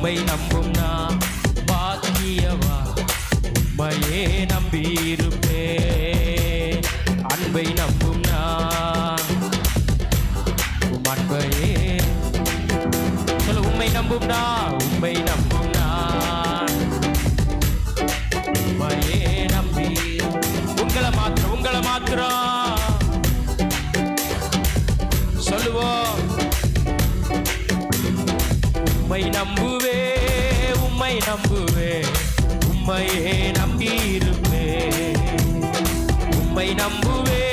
உம்மை நம்பும் நான் பாக்கியவா, உம்மையே நம்பியிருப்பே. அன்பை நம்பும் நான் உம் அன்பையே சொல்ல. உம்மை நம்பும் நான், உம்மை நம்பும் நான் உம்மையே நம்பி. உங்களை மாத்திரம் சொல்லுவோம். உம்மை நம்புவே, உம்மை நம்புவே, உம்மையே நம்பியிருப்பே. உம்மை நம்புவே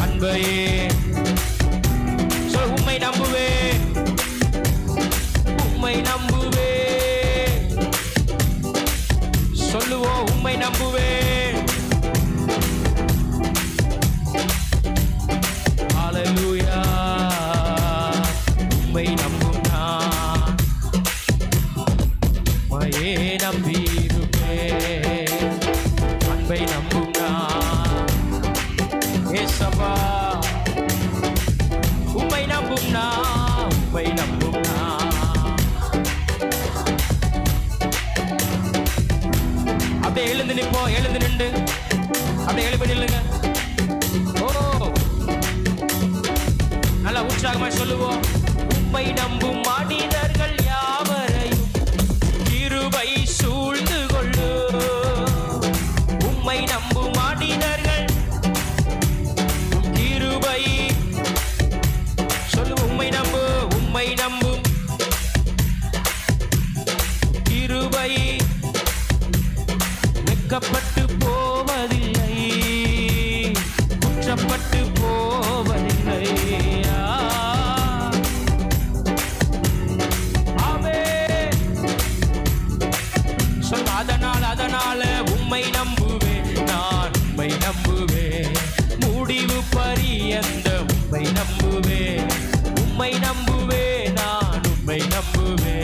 அன்பையே சொல். உம்மை நம்புவே, உம்மை நம்புவே சொல்லுவோம். உம்மை நம்புவே. ஹல்லேலூயா. உம்மை நம்பும் நான் உம்மையே நம்பியிருப்பே. அன்பை நம்பும் நான் ஏசப்பா. உம்மை நம்பும் நான், உம்மை நம்பும் நான். அப்படியே எழுந்து நிற்போம். எழுந்து நின்று அப்படியே எழுப்பி நில்லுங்க. ஓ, நல்லா உற்சாகமா சொல்லுவோம். உம்மை நம்பும் மனிதர்கள் யாவரையும் கிருபை சூழ்ந்து கொள்ளு. உம்மை நம்பும் மனிதர்கள் கிருபை சொல்லு. உம்மை நம்பு, உம்மை நம்பும் கிருபை வெட்கப்பட்டு போவதில்லை, குற்றப்பட்டு போவதில்லை. அதனால உம்மை நம்புவே, நான் உம்மை நம்புவே. முடிவு பரியந்த உம்மை நம்புவே, உம்மை நம்புவே, நான் உம்மை நம்புவே.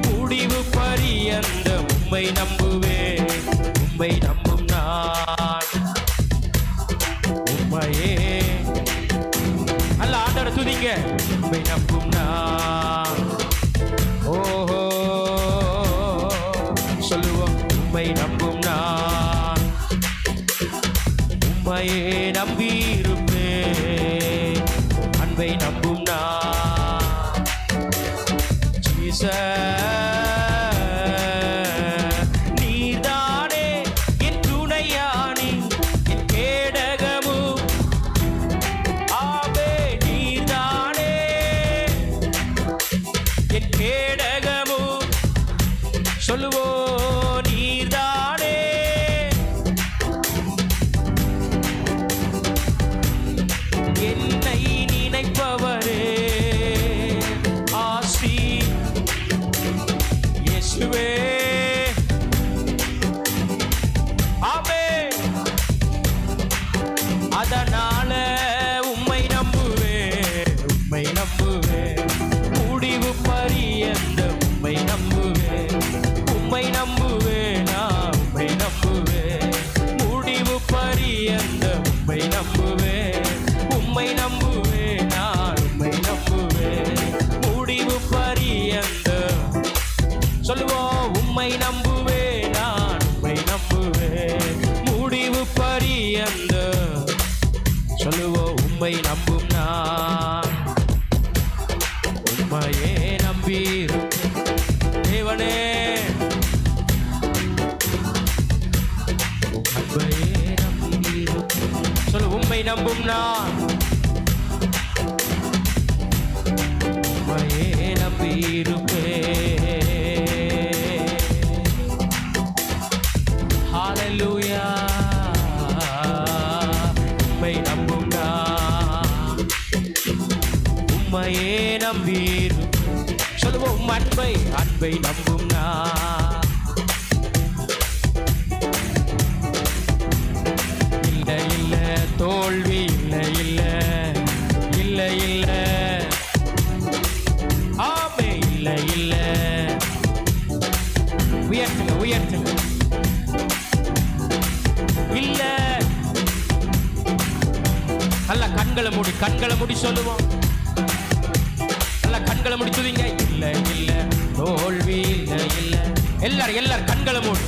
முடிவு பரியந்த உம்மை நம்புவே. உம்மை நம்பும் நான் உம்மையே. அல்ல ஆண்டவரை துதிங்க. உம்மை நம்பும் நான். ஓஹோ சொல்லுவோம். உம்மை நம்பும் நான் உம்மையே நம்பியிருப்பே. அன்பை நம்பும் நான் ஜீசஸ். நீர்தானே என் துணையானி, என் கேடகமு. ஆவே நீர்தானே என் கேடகமு சொல்லுவோம். என்னை நினைப்பவரே ஆசி இயேசுவே. ஆமென். அதனால உம்மை நம்புவே, உம்மை நம்புவே. முடிவு பரியந்த உம்மை நம்புவே, உம்மை நம்புவே, நான் உம்மை நம்புவே. முடிவு பரியந்த உம்மை நம்புவே, உம்மை நம்புவே, நான் உம்மை நம்புவே. முடிவு பரியந்த சொல்லுவோம். உம்மை நம்புவே, நான் உம்மை நம்புவே. முடிவு பரியந்த சொல்லுவோம். உம்மை நம்பும் நான் உம்மையே நம்பியிருப்பேன். தேவனே உம்மையே நம்பியிருப்பேன். சொல்லு. உம்மை நம்பும் நான் உம்மையே நம்பியிருப்பேன். ஹல்லேலூயா. உம்மை நம்பும் நான் உம்மையே நம்பியிருப்பேன். சொல்லுவோம். உம் அன்பை, அன்பை நம்பும் நான். இல்லை இல்லை தோல்வி இல்லை இல்லை இல்லை இல்லை. ஆமே இல்லை இல்லை. உயர்த்துங்க, உயர்த்துங்க. இல்ல நல்ல கண்களை மூடி சொல்லுவோம். நல்ல நல்ல கண்களை முடிச்சுதீங்க. இல்ல இல்ல தோல்வி இல்ல இல்ல. எல்லாரும் கண்களை மூடு.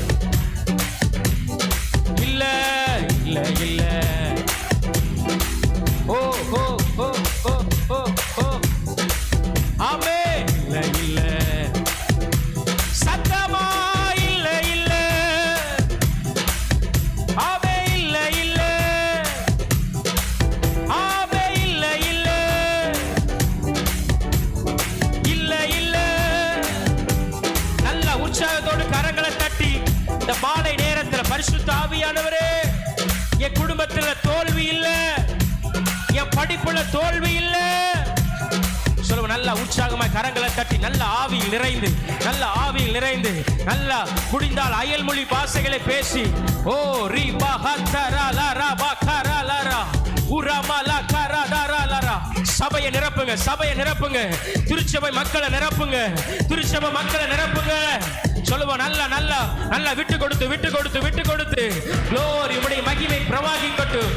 இல்ல இல்ல இல்ல. ஓ ஓ ஓ ஓ ஓ ஓ. ஆமே இல்ல இல்ல. சத்தமா இல்ல இல்ல. ஆமே இல்ல இல்ல. ஆமே இல்ல இல்ல. இல்ல இல்ல. நல்ல உற்சாகத்தோடு கரங்களை தட்டி இந்த மாலை நேரத்தில் பரிசுத்த ஆவியானவரே, என் குடும்பத்தில் தோல்வி இல்ல, என் படிப்புல தோல்வி இல்ல சொல்லுங்க. நல்ல உற்சாகமாய் கரங்களை தட்டி நல்ல ஆவியில் நிறைந்து நல்ல முடிந்தால் அயல்மொழி பாஷைகளை பேசி ஓ ரி பா ஹத்தரா லரா பா கரா லரா உரமலா கரா தரா லரா. சபையை நிரப்புங்க. திருச்சபை மக்களை நிரப்புங்க. சொல்லுவோம். நல்ல விட்டு கொடுத்து. Glory, உம்முடைய மகிமை பிரவாகிக்கட்டும்.